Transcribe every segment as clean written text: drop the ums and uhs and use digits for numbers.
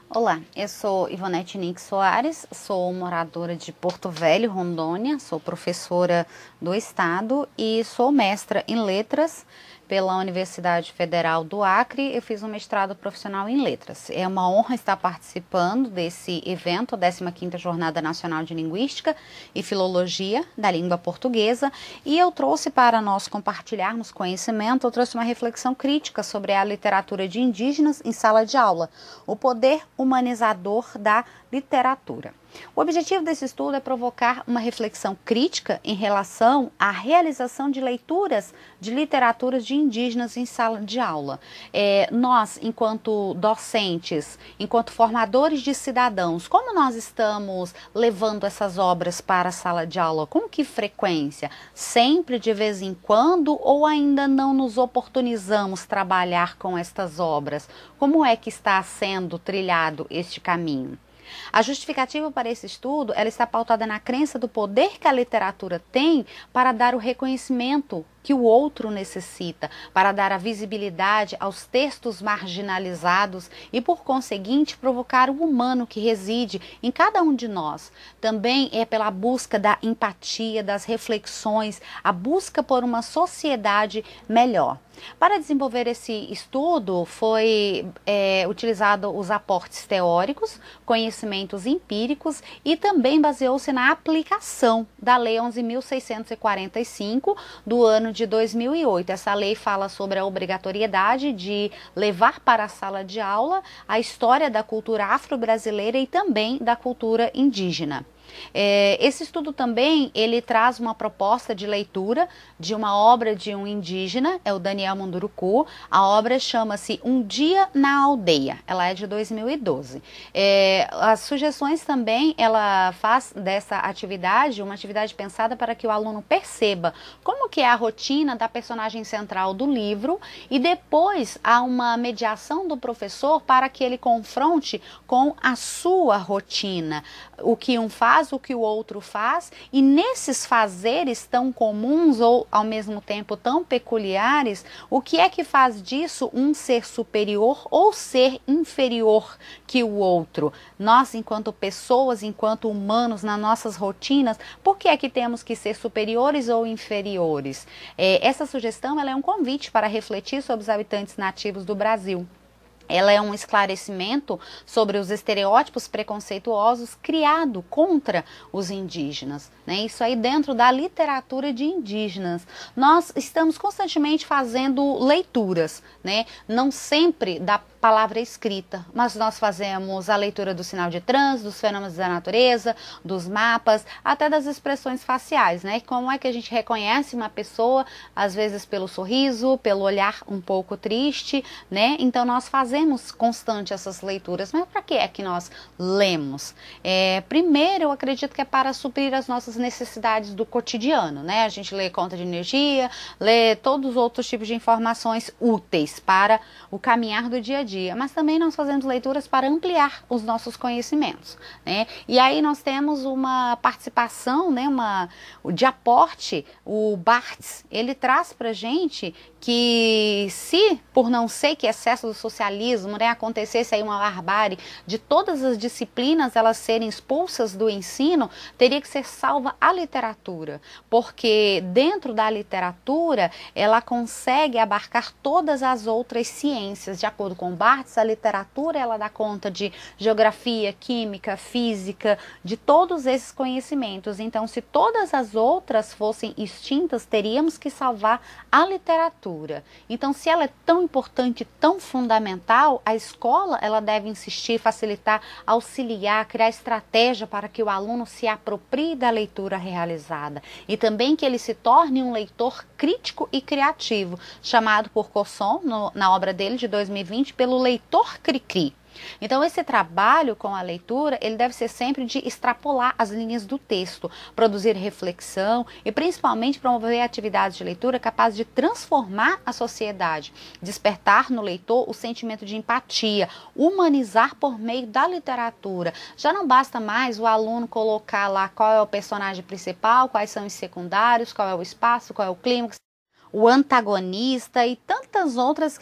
Olá, eu sou Ivonete Nix Soares, sou moradora de Porto Velho, Rondônia, sou professora do Estado e sou mestra em Letras pela Universidade Federal do Acre. Eu fiz um mestrado profissional em Letras. É uma honra estar participando desse evento, a 15ª Jornada Nacional de Linguística e Filologia da Língua Portuguesa, e eu trouxe para nós compartilharmos conhecimento, eu trouxe uma reflexão crítica sobre a literatura de indígenas em sala de aula, o poder humanizador da literatura. O objetivo desse estudo é provocar uma reflexão crítica em relação à realização de leituras de literaturas de indígenas em sala de aula. Nós, enquanto docentes, enquanto formadores de cidadãos, como nós estamos levando essas obras para a sala de aula? Com que frequência? Sempre, de vez em quando, ou ainda não nos oportunizamos trabalhar com estas obras? Como é que está sendo trilhado este caminho? A justificativa para esse estudo, ela está pautada na crença do poder que a literatura tem para dar o reconhecimento que o outro necessita, para dar a visibilidade aos textos marginalizados e, por conseguinte, provocar o humano que reside em cada um de nós. Também é pela busca da empatia, das reflexões, a busca por uma sociedade melhor. Para desenvolver esse estudo, foi utilizado os aportes teóricos, conhecimentos empíricos e também baseou-se na aplicação da Lei 11.645 do ano de 2008. Essa lei fala sobre a obrigatoriedade de levar para a sala de aula a história da cultura afro-brasileira e também da cultura indígena. Esse estudo também, ele traz uma proposta de leitura de uma obra de um indígena, é o Daniel Munduruku. A obra chama-se Um Dia na Aldeia, ela é de 2012. As sugestões também, ela faz dessa atividade, uma atividade pensada para que o aluno perceba como que é a rotina da personagem central do livro, e depois há uma mediação do professor para que ele confronte com a sua rotina, o que um faz, o que o outro faz, e nesses fazeres tão comuns ou ao mesmo tempo tão peculiares, o que é que faz disso um ser superior ou ser inferior que o outro? Nós, enquanto pessoas, enquanto humanos, nas nossas rotinas, por que é que temos que ser superiores ou inferiores? Essa sugestão, ela é um convite para refletir sobre os habitantes nativos do Brasil. Ela é um esclarecimento sobre os estereótipos preconceituosos criados contra os indígenas, né? Isso aí dentro da literatura de indígenas. Nós estamos constantemente fazendo leituras, né? Não sempre da palavra escrita, mas nós fazemos a leitura do sinal de trânsito, dos fenômenos da natureza, dos mapas, até das expressões faciais, né? Como é que a gente reconhece uma pessoa, às vezes pelo sorriso, pelo olhar um pouco triste, né? Então nós fazemos constante essas leituras, mas para que é que nós lemos? Primeiro, eu acredito que é para suprir as nossas necessidades do cotidiano, né? A gente lê conta de energia, lê todos os outros tipos de informações úteis para o caminhar do dia a dia, mas também nós fazemos leituras para ampliar os nossos conhecimentos, né? E aí nós temos uma participação, né, de aporte, o Barthes, ele traz para a gente que se, por não ser que excesso do socialismo, né, acontecesse aí uma barbárie de todas as disciplinas elas serem expulsas do ensino, teria que ser salva a literatura, porque dentro da literatura ela consegue abarcar todas as outras ciências. De acordo com Barthes, a literatura ela dá conta de geografia, química, física, de todos esses conhecimentos. Então, se todas as outras fossem extintas, teríamos que salvar a literatura. Então, se ela é tão importante, tão fundamental, a escola ela deve insistir, facilitar, auxiliar, criar estratégia para que o aluno se aproprie da leitura realizada e também que ele se torne um leitor crítico e criativo, chamado por Cosson, na obra dele de 2020, pelo leitor cri-cri. Então, esse trabalho com a leitura, ele deve ser sempre de extrapolar as linhas do texto, produzir reflexão e principalmente promover atividades de leitura capazes de transformar a sociedade, despertar no leitor o sentimento de empatia, humanizar por meio da literatura. Já não basta mais o aluno colocar lá qual é o personagem principal, quais são os secundários, qual é o espaço, qual é o clímax, o antagonista e tantas outras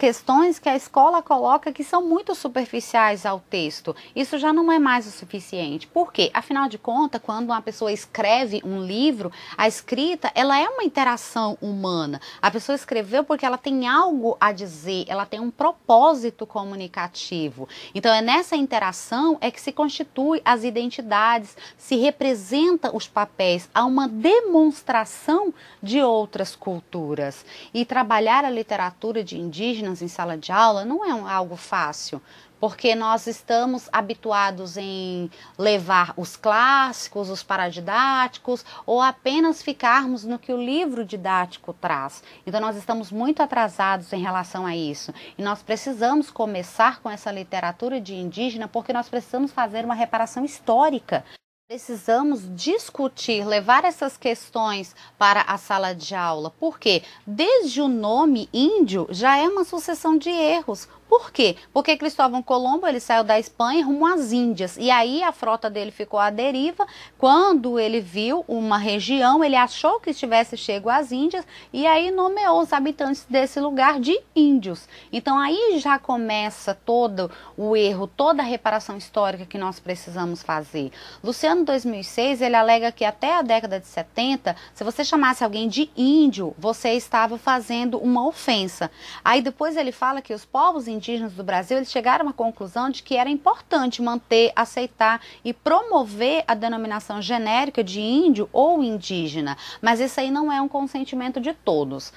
questões que a escola coloca que são muito superficiais ao texto. Isso já não é mais o suficiente. Por quê? Afinal de contas, quando uma pessoa escreve um livro, a escrita, ela é uma interação humana. A pessoa escreveu porque ela tem algo a dizer, ela tem um propósito comunicativo. Então, é nessa interação é que se constitui as identidades, se representa os papéis, há uma demonstração de outras culturas. E trabalhar a literatura de indígenas em sala de aula não é algo fácil, porque nós estamos habituados em levar os clássicos, os paradidáticos, ou apenas ficarmos no que o livro didático traz. Então nós estamos muito atrasados em relação a isso. E nós precisamos começar com essa literatura de indígena, porque nós precisamos fazer uma reparação histórica. Precisamos discutir, levar essas questões para a sala de aula, porque desde o nome índio já é uma sucessão de erros. Por quê? Porque Cristóvão Colombo ele saiu da Espanha rumo às Índias e aí a frota dele ficou à deriva. Quando ele viu uma região, ele achou que estivesse chego às Índias e aí nomeou os habitantes desse lugar de índios. Então aí já começa todo o erro, toda a reparação histórica que nós precisamos fazer. Luciano, 2006, ele alega que até a década de 70, se você chamasse alguém de índio, você estava fazendo uma ofensa. Aí depois ele fala que os povos indígenas do Brasil, eles chegaram à conclusão de que era importante manter, aceitar e promover a denominação genérica de índio ou indígena, mas isso aí não é um consentimento de todos.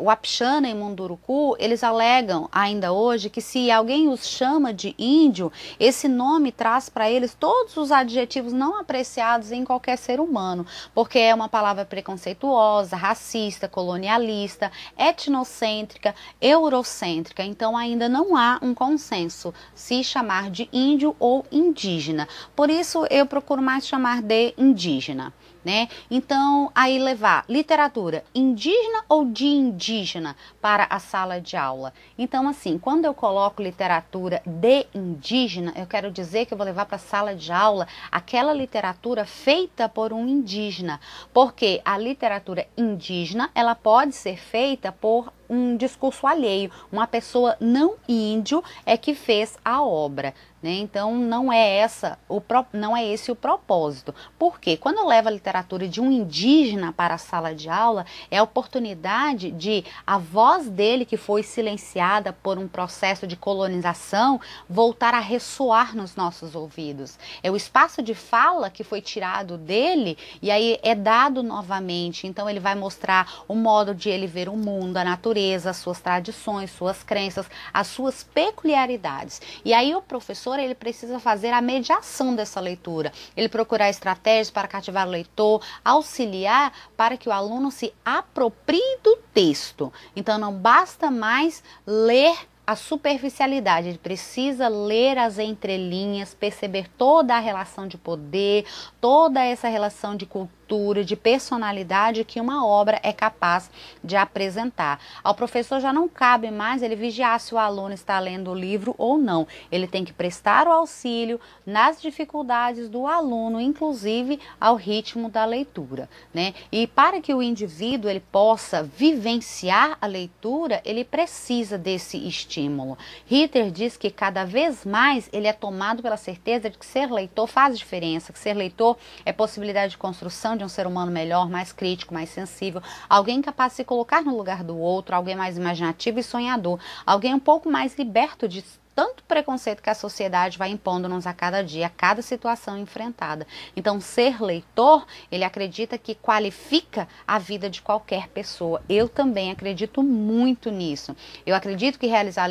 O Apixana e Munduruku, eles alegam ainda hoje que se alguém os chama de índio, esse nome traz para eles todos os adjetivos não apreciados em qualquer ser humano, porque é uma palavra preconceituosa, racista, colonialista, etnocêntrica, eurocêntrica. Então ainda não há um consenso se chamar de índio ou indígena. Por isso eu procuro mais chamar de indígena, né? Então, aí levar literatura indígena ou de indígena para a sala de aula. Então, assim, quando eu coloco literatura de indígena, eu quero dizer que eu vou levar para a sala de aula aquela literatura feita por um indígena, porque a literatura indígena, ela pode ser feita por um discurso alheio, uma pessoa não índio é que fez a obra, né? Então não é esse o propósito. Porque quando eu levo a literatura de um indígena para a sala de aula, é a oportunidade de a voz dele, que foi silenciada por um processo de colonização, voltar a ressoar nos nossos ouvidos. É o espaço de fala que foi tirado dele e aí é dado novamente. Então ele vai mostrar o modo de ele ver o mundo, a natureza, as suas tradições, suas crenças, as suas peculiaridades. E aí o professor, ele precisa fazer a mediação dessa leitura, ele procurar estratégias para cativar o leitor, auxiliar para que o aluno se aproprie do texto. Então não basta mais ler a superficialidade, ele precisa ler as entrelinhas, perceber toda a relação de poder, toda essa relação de cultura, de personalidade que uma obra é capaz de apresentar. Ao professor já não cabe mais ele vigiar se o aluno está lendo o livro ou não. Ele tem que prestar o auxílio nas dificuldades do aluno, inclusive ao ritmo da leitura, né? E para que o indivíduo ele possa vivenciar a leitura, ele precisa desse estímulo. Ritter diz que cada vez mais ele é tomado pela certeza de que ser leitor faz diferença, que ser leitor é possibilidade de construção de um ser humano melhor, mais crítico, mais sensível, alguém capaz de se colocar no lugar do outro, alguém mais imaginativo e sonhador, alguém um pouco mais liberto de tanto preconceito que a sociedade vai impondo-nos a cada dia, a cada situação enfrentada. Então, ser leitor, ele acredita que qualifica a vida de qualquer pessoa. Eu também acredito muito nisso. Eu acredito que realizar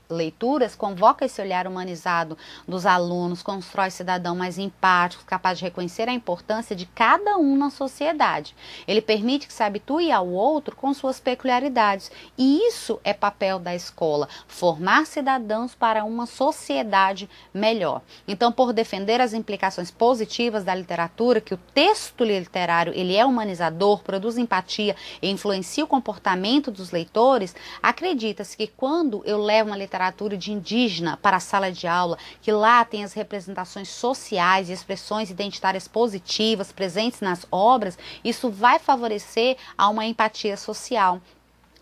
leituras convoca esse olhar humanizado dos alunos, constrói cidadão mais empático, capaz de reconhecer a importância de cada um na sociedade. Ele permite que se habitue ao outro com suas peculiaridades. E isso é papel da escola, formar cidadãos para uma sociedade melhor. Então, por defender as implicações positivas da literatura, que o texto literário ele é humanizador, produz empatia e influencia o comportamento dos leitores, acredita-se que quando eu levo uma literatura de indígena para a sala de aula, que lá tem as representações sociais e expressões identitárias positivas presentes nas obras, isso vai favorecer a uma empatia social.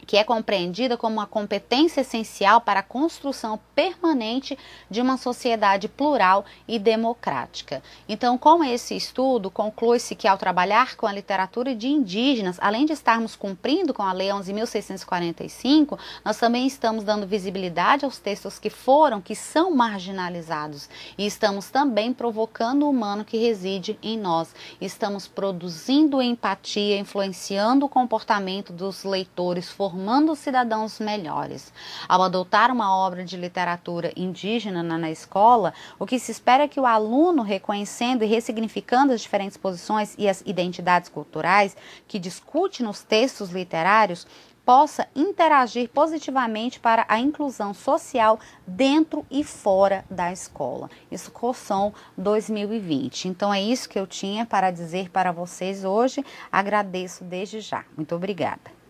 que é compreendida como uma competência essencial para a construção permanente de uma sociedade plural e democrática. Então, com esse estudo, conclui-se que ao trabalhar com a literatura de indígenas, além de estarmos cumprindo com a Lei 11.645, nós também estamos dando visibilidade aos textos que são marginalizados, e estamos também provocando o humano que reside em nós. Estamos produzindo empatia, influenciando o comportamento dos leitores, formando cidadãos melhores. Ao adotar uma obra de literatura indígena na escola, o que se espera é que o aluno, reconhecendo e ressignificando as diferentes posições e as identidades culturais que discute nos textos literários, possa interagir positivamente para a inclusão social dentro e fora da escola. Isso Coção 2020. Então é isso que eu tinha para dizer para vocês hoje. Agradeço desde já. Muito obrigada.